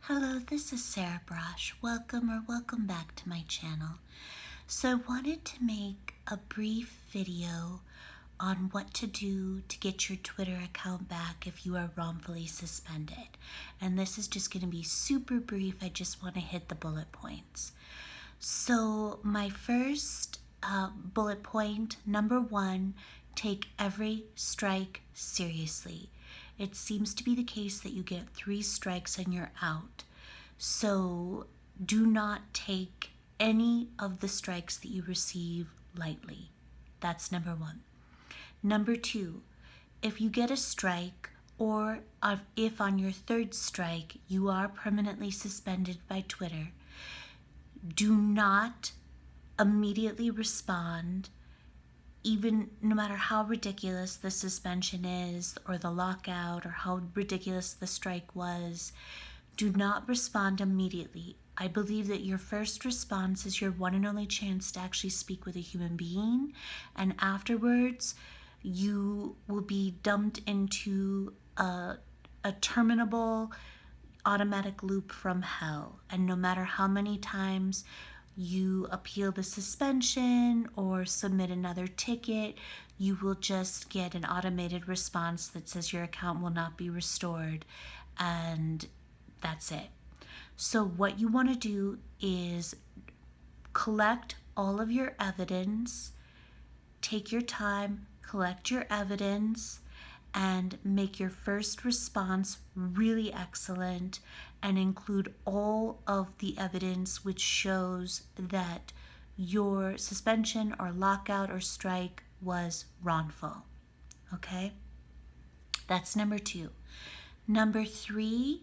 Hello, this is Sarah Braasch. Welcome back to my channel. So I wanted to make a brief video on what to do to get your Twitter account back if you are wrongfully suspended. And this is just going to be super brief. I just want to hit the bullet points. So my first bullet point, number one, take every strike seriously. It seems to be the case that you get 3 strikes and you're out. So do not take any of the strikes that you receive lightly. That's number one. Number two, if you get a strike or if on your 3rd strike you are permanently suspended by Twitter, do not immediately respond, even no matter how ridiculous the suspension is or the lockout or how ridiculous the strike was. Do not respond immediately. I believe that your first response is your one and only chance to actually speak with a human being, and afterwards you will be dumped into a terminable automatic loop from hell. And no matter how many times you appeal the suspension or submit another ticket, you will just get an automated response that says your account will not be restored, and that's it. So what you want to do is collect all of your evidence, take your time, collect your evidence, and make your first response really excellent and include all of the evidence which shows that your suspension or lockout or strike was wrongful. Okay? That's number 2. Number 3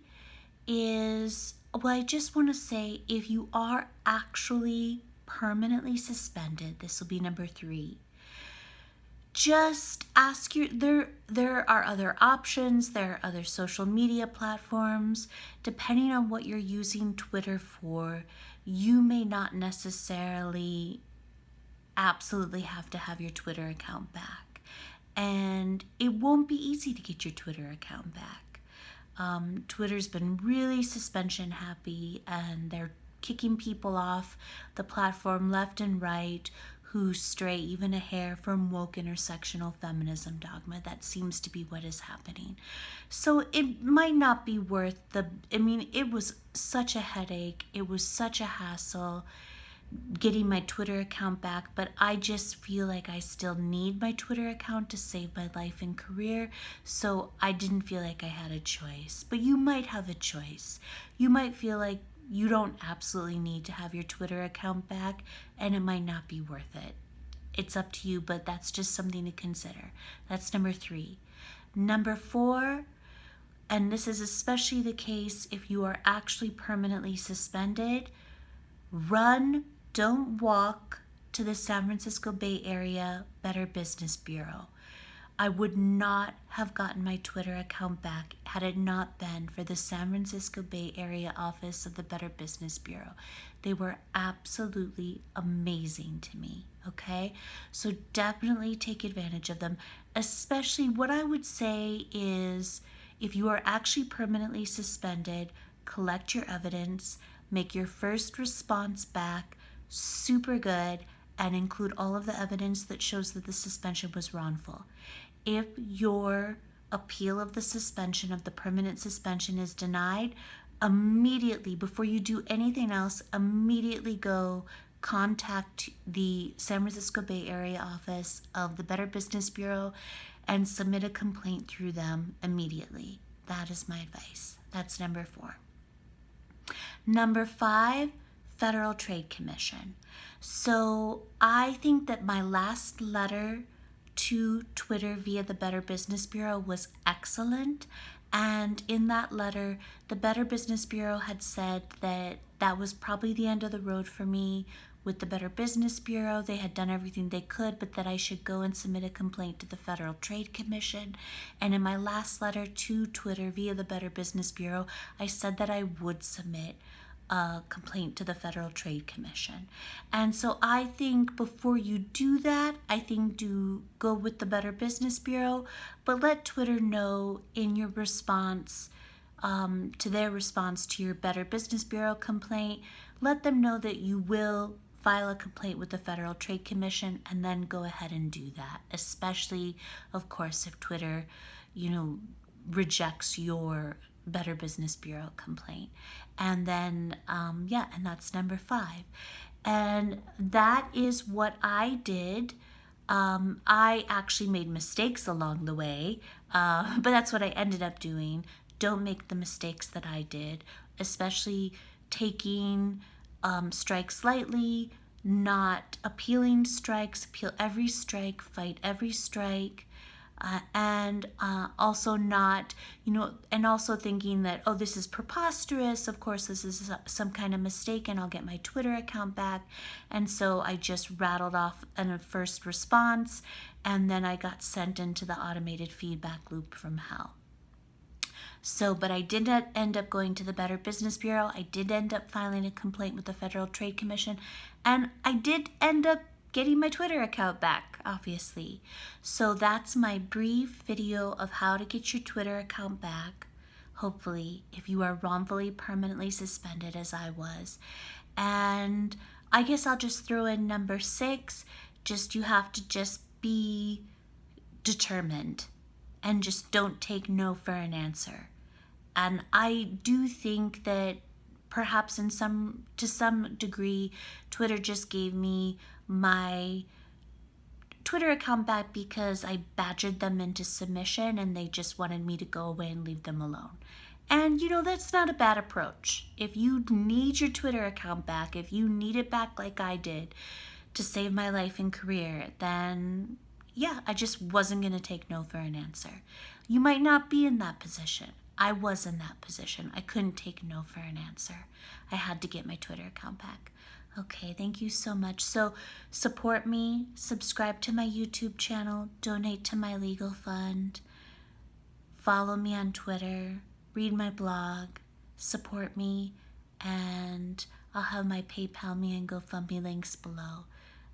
is, well, I just want to say, if you are actually permanently suspended, this will be number 3. Just ask there are other options, there are other social media platforms. Depending on what you're using Twitter for, you may not necessarily absolutely have to have your Twitter account back. And it won't be easy to get your Twitter account back. Twitter's been really suspension happy, and they're kicking people off the platform left and right who stray even a hair from woke intersectional feminism dogma. That seems to be what is happening. So it might not be worth it was such a headache. It was such a hassle getting my Twitter account back, but I just feel like I still need my Twitter account to save my life and career, so I didn't feel like I had a choice. But you might have a choice. You might feel like you don't absolutely need to have your Twitter account back, and it might not be worth it. It's up to you, but that's just something to consider. That's number 3. Number 4, and this is especially the case if you are actually permanently suspended, don't walk to the San Francisco Bay Area Better Business Bureau. I would not have gotten my Twitter account back had it not been for the San Francisco Bay Area office of the Better Business Bureau. They were absolutely amazing to me, okay? So definitely take advantage of them. Especially what I would say is, if you are actually permanently suspended, collect your evidence, make your first response back super good, and include all of the evidence that shows that the suspension was wrongful. If your appeal of the suspension, of the permanent suspension, is denied, immediately, before you do anything else, immediately go contact the San Francisco Bay Area office of the Better Business Bureau and submit a complaint through them immediately. That is my advice. That's number 4. Number 5, Federal Trade Commission. So I think that my last letter to Twitter via the Better Business Bureau was excellent. And in that letter, the Better Business Bureau had said that that was probably the end of the road for me with the Better Business Bureau. They had done everything they could, but that I should go and submit a complaint to the Federal Trade Commission. And in my last letter to Twitter via the Better Business Bureau, I said that I would submit a complaint to the Federal Trade Commission. And so I think before you do that, I think do go with the Better Business Bureau, but let Twitter know in your response to their response to your Better Business Bureau complaint. Let them know that you will file a complaint with the Federal Trade Commission, and then go ahead and do that, especially, of course, if Twitter, rejects your Better Business Bureau complaint. And then, and that's number 5. And that is what I did. I actually made mistakes along the way, but that's what I ended up doing. Don't make the mistakes that I did, especially taking strikes lightly, not appealing strikes, appeal every strike, fight every strike. And also not, and also thinking that, oh, this is preposterous. Of course, this is some kind of mistake and I'll get my Twitter account back. And so I just rattled off a first response, and then I got sent into the automated feedback loop from hell. So, but I did not end up going to the Better Business Bureau. I did end up filing a complaint with the Federal Trade Commission, and I did end up getting my Twitter account back, obviously. So that's my brief video of how to get your Twitter account back, hopefully, if you are wrongfully permanently suspended as I was. And I guess I'll just throw in number 6. You have to just be determined and just don't take no for an answer. And I do think that perhaps to some degree, Twitter just gave me my Twitter account back because I badgered them into submission and they just wanted me to go away and leave them alone. And that's not a bad approach. If you need your Twitter account back, if you need it back like I did to save my life and career, then yeah, I just wasn't going to take no for an answer. You might not be in that position. I was in that position. I couldn't take no for an answer. I had to get my Twitter account back. Okay, thank you so much. So support me, subscribe to my YouTube channel, donate to my legal fund, follow me on Twitter, read my blog, support me, and I'll have my PayPal me and GoFundMe links below.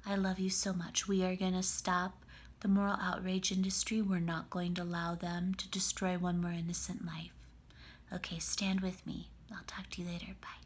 I love you so much. We are going to stop the moral outrage industry. We're not going to allow them to destroy one more innocent life. Okay, stand with me. I'll talk to you later. Bye.